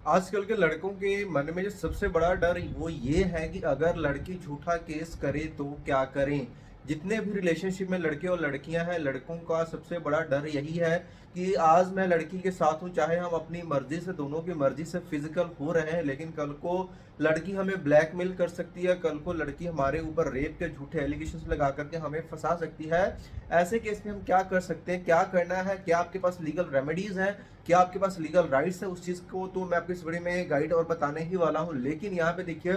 आजकल के लड़कों के मन में जो सबसे बड़ा डर वो ये है कि अगर लड़की झूठा केस करे तो क्या करें। जितने भी रिलेशनशिप में लड़के और लड़कियां हैं, लड़कों का सबसे बड़ा डर यही है कि आज मैं लड़की के साथ हूं, चाहे हम अपनी मर्जी से, दोनों की मर्जी से फिजिकल हो रहे हैं, लेकिन कल को लड़की हमें ब्लैकमेल कर सकती है। कल को लड़की हमारे ऊपर रेप के झूठे एलिगेशंस लगा करके हमें फंसा सकती है। ऐसे केस में हम क्या कर सकते हैं, क्या करना है, क्या आपके पास लीगल रेमेडीज हैं, क्या आपके पास लीगल राइट्स है, उस चीज को तो मैं आपको इस वीडियो में गाइड और बताने ही वाला हूं। लेकिन यहाँ पे देखिए,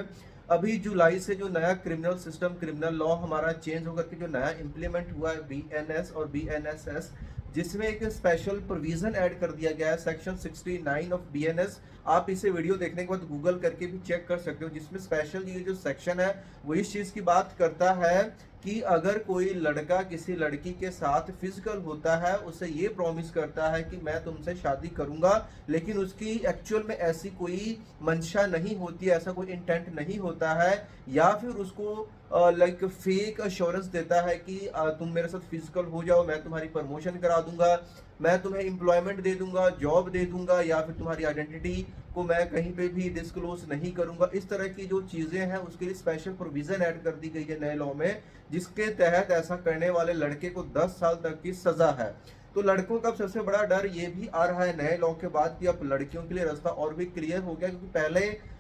अभी जुलाई से जो नया क्रिमिनल सिस्टम, क्रिमिनल लॉ हमारा चेंज होकर के जो नया इंप्लीमेंट हुआ है, बीएनएस और बीएनएसएस, जिसमें एक स्पेशल प्रोविजन ऐड कर दिया गया है, सेक्शन 69 ऑफ बीएनएस। आप इसे वीडियो देखने के बाद गूगल करके भी चेक कर सकते हो, जिसमें स्पेशल ये जो सेक्शन है वो इस चीज की बात करता है कि अगर कोई लड़का किसी लड़की के साथ फिजिकल होता है, उसे ये प्रॉमिस करता है कि मैं तुमसे शादी करूंगा, लेकिन उसकी एक्चुअल में ऐसी कोई मंशा नहीं होती है, ऐसा कोई इंटेंट नहीं होता है, या फिर उसको लाइक फेक अश्योरेंस देता है कि तुम मेरे साथ फिजिकल हो जाओ, मैं तुम्हारी प्रमोशन करा दूंगा, मैं तुम्हें एम्प्लॉयमेंट दे दूंगा, जॉब दे दूंगा, या फिर तुम्हारी आइडेंटिटी को मैं कहीं पे भी डिस्क्लोज नहीं करूंगा। इस तरह की जो चीजें हैं उसके लिए स्पेशल प्रोविजन ऐड कर दी गई है नए लॉ में, जिसके तहत ऐसा करने वाले लड़के को 10 साल तक की सजा है। तो लड़कों का सबसे बड़ा डर ये भी आ रहा है नए लॉ के बाद कि अब लड़कियों के लिए रास्ता और भी क्लियर हो गया, क्योंकि पहले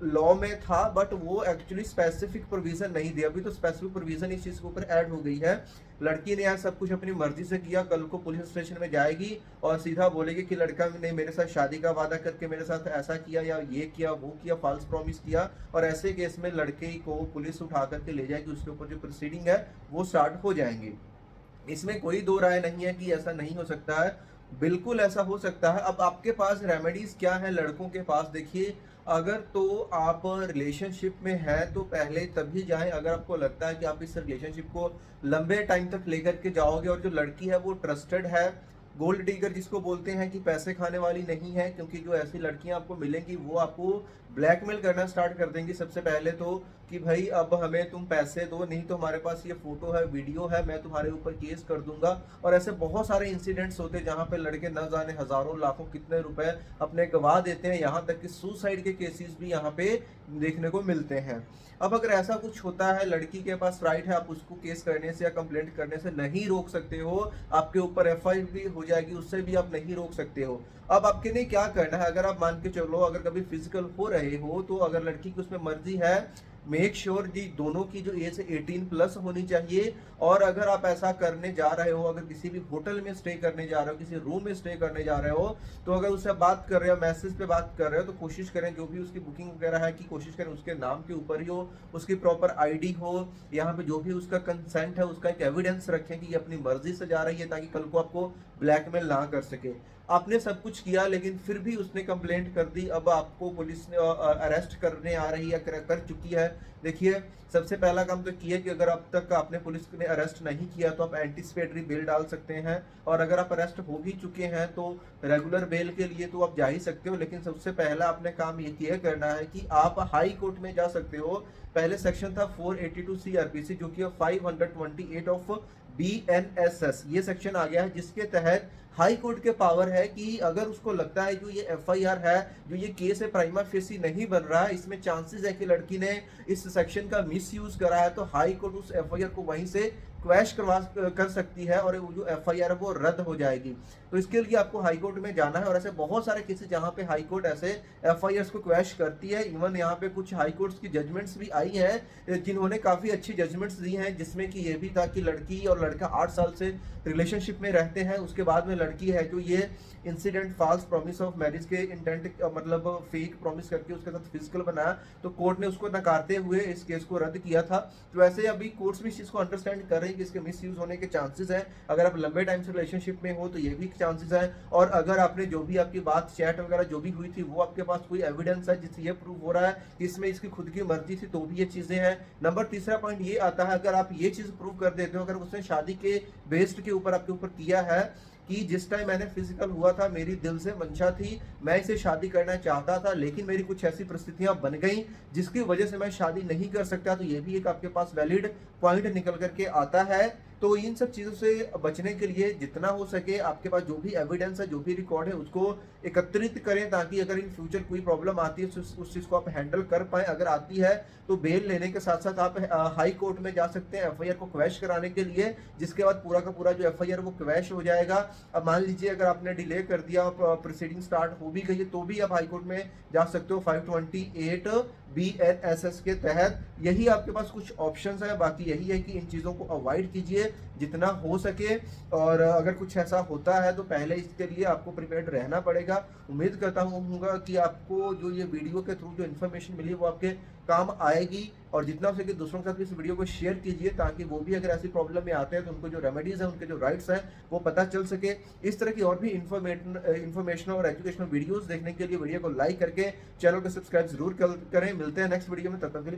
लॉ में था बट वो एक्चुअली स्पेसिफिक प्रोविजन नहीं दिया। अभी तो स्पेसिफिक प्रोविजन इस चीज के ऊपर ऐड हो गई है। लड़की ने यार सब कुछ अपनी मर्जी से किया, कल को पुलिस स्टेशन में जाएगी और सीधा बोलेगी कि लड़का ने मेरे साथ शादी का वादा करके मेरे साथ ऐसा किया या ये किया वो किया, फॉल्स प्रॉमिस किया, और ऐसे केस में लड़के को पुलिस उठा करके ले जाएगी, उसके ऊपर जो प्रोसीडिंग है वो स्टार्ट हो जाएंगी। इसमें कोई दो राय नहीं है कि ऐसा नहीं हो सकता है, बिल्कुल ऐसा हो सकता है। अब आपके पास रेमेडीज क्या है लड़कों के पास, देखिए, अगर तो आप रिलेशनशिप में हैं तो पहले तभी जाएं अगर आपको लगता है कि आप इस रिलेशनशिप को लंबे टाइम तक लेकर के जाओगे और जो लड़की है वो ट्रस्टेड है, गोल्ड डिगर जिसको बोलते हैं, कि पैसे खाने वाली नहीं है। क्योंकि जो ऐसी लड़कियां आपको मिलेंगी वो आपको ब्लैकमेल करना स्टार्ट कर देंगी सबसे पहले तो, कि भाई अब हमें तुम पैसे दो, नहीं तो हमारे पास ये फोटो है, वीडियो है, मैं तुम्हारे ऊपर केस कर दूंगा। और ऐसे बहुत सारे इंसिडेंट्स होते हैं जहां पे लड़के न जाने हजारों लाखों कितने रुपए अपने गवा देते हैं, यहाँ तक कि सुसाइड के केसेस भी यहाँ पे देखने को मिलते हैं। अब अगर ऐसा कुछ होता है, लड़की के पास राइट है, आप उसको केस करने से या कंप्लेंट करने से नहीं रोक सकते हो, आपके ऊपर एफआईआर भी हो जाएगी, उससे भी आप नहीं रोक सकते हो। अब आपके लिए क्या करना है, अगर आप मान के चलो अगर कभी फिजिकल हो रहे हो तो अगर लड़की की उसमें मर्जी है, मेक श्योर जी दोनों की जो एज 18+ होनी चाहिए। और अगर आप ऐसा करने जा रहे हो, अगर किसी भी होटल में स्टे करने जा रहे हो, किसी रूम में स्टे करने जा रहे हो, तो अगर उससे बात कर रहे हो, मैसेज पे बात कर रहे हो, तो कोशिश करें जो भी उसकी बुकिंग वगैरह है कि कोशिश करें उसके नाम के ऊपर ही हो, उसकी प्रॉपर आईडी हो, यहाँ पे जो भी उसका कंसेंट है उसका एक एविडेंस रखें कि ये अपनी मर्जी से जा रही है, ताकि कल को आपको ब्लैकमेल ना कर सके। आपने सब कुछ किया लेकिन फिर भी उसने कंप्लेंट कर दी, अब आपको पुलिस ने अरेस्ट करने आ रही है, कर चुकी है। देखिए, सबसे पहला काम तो किया कि अगर अब तक आपने पुलिस ने अरेस्ट नहीं किया तो आप एंटीसिपेटरी बेल डाल सकते हैं, और अगर आप अरेस्ट हो भी चुके हैं तो रेगुलर बेल के लिए तो आप जा ही सकते हो। लेकिन सबसे पहला आपने काम ये किया करना है कि आप हाई कोर्ट में जा सकते हो। पहले सेक्शन था 482 सीआरपीसी, जो कि 528 ऑफ बीएनएसएस, ये सेक्शन आ गया है, जिसके तहत हाई कोर्ट के पावर है कि अगर उसको लगता है जो ये एफआईआर है, जो ये केस है, प्राइमा फेसी नहीं बन रहा है, इसमें चांसेस है कि लड़की ने इस सेक्शन का मिस यूज करा है, तो हाई कोर्ट उस एफआईआर को वहीं से क्वैश करवा कर सकती है और वो जो एफआईआर है वो रद्द हो जाएगी। तो इसके लिए आपको हाई कोर्ट में जाना है, और ऐसे बहुत सारे केसेस जहां पे हाई कोर्ट ऐसे एफआईआर को क्वैश करती है। इवन यहाँ पे कुछ हाई कोर्ट्स की जजमेंट्स भी आई हैं जिन्होंने काफी अच्छी जजमेंट्स दी हैं, जिसमें कि ये भी था कि लड़की और लड़का 8 साल से रिलेशनशिप में रहते हैं, उसके बाद में लड़की है जो ये incident false promise of marriage के इंटेंट मतलब फेक प्रॉमिस करके उसके साथ फिजिकल बनाया, तो कोर्ट ने उसको नकारते हुए इस केस को रद्द किया था। तो ऐसे अभी कोर्ट्स भी इस चीज को अंडरस्टैंड कर रहे हैं कि इसके मिस यूज होने के चांसेस हैं। अगर आप लंबे टाइम से रिलेशनशिप में हो तो ये भी चांसेस है, और अगर आपने जो भी आपकी बात चैट वगैरह जो भी हुई थी वो आपके पास कोई एविडेंस है जिससे ये प्रूव हो रहा है कि इसमें इसकी खुद की मर्जी थी, तो भी ये चीजें हैं। नंबर तीसरा पॉइंट ये आता है, अगर आप ये चीज प्रूव कर देते हो, अगर उसने शादी के बेस्ड के ऊपर आपके ऊपर किया है कि जिस टाइम मैंने फिजिकल हुआ था मेरी दिल से मंशा थी, मैं इसे शादी करना चाहता था, लेकिन मेरी कुछ ऐसी परिस्थितियां बन गई जिसकी वजह से मैं शादी नहीं कर सकता, तो ये भी एक आपके पास वैलिड पॉइंट निकल करके आता है। तो इन सब चीज़ों से बचने के लिए जितना हो सके आपके पास जो भी एविडेंस है, जो भी रिकॉर्ड है, उसको एकत्रित करें, ताकि अगर इन फ्यूचर कोई प्रॉब्लम आती है उस चीज़ को आप हैंडल कर पाएँ। अगर आती है तो बेल लेने के साथ-साथ आप हाई कोर्ट में जा सकते हैं एफआईआर को क्वैश कराने के लिए, जिसके बाद पूरा का पूरा जो एफआईआर वो क्वैश हो जाएगा। अब मान लीजिए अगर आपने डिले कर दिया, प्रोसीडिंग स्टार्ट हो भी गई है, तो भी आप हाई कोर्ट में जा सकते हो 528 बीएनएसएस के तहत। यही आपके पास कुछ ऑप्शंस है, बाकी यही है कि इन चीज़ों को अवॉइड कीजिए जितना हो सके, और अगर कुछ ऐसा होता है तो पहले इसके लिए आपको प्रिपेयर्ड रहना पड़ेगा। उम्मीद करता हूँ कि आपको जो ये वीडियो के थ्रू जो इन्फॉर्मेशन मिली वो आपके काम आएगी, और जितना हो सके दूसरों के साथ भी इस वीडियो को शेयर कीजिए, ताकि वो भी अगर ऐसी प्रॉब्लम में आते हैं तो उनको जो रेमेडीज है, उनके जो राइट्स हैं, वो पता चल सके। इस तरह की और भी इन्फॉर्मेशन और एजुकेशनल वीडियोस देखने के लिए वीडियो को लाइक करके चैनल को सब्सक्राइब जरूर करें। मिलते हैं नेक्स्ट वीडियो में, तब तक के लिए।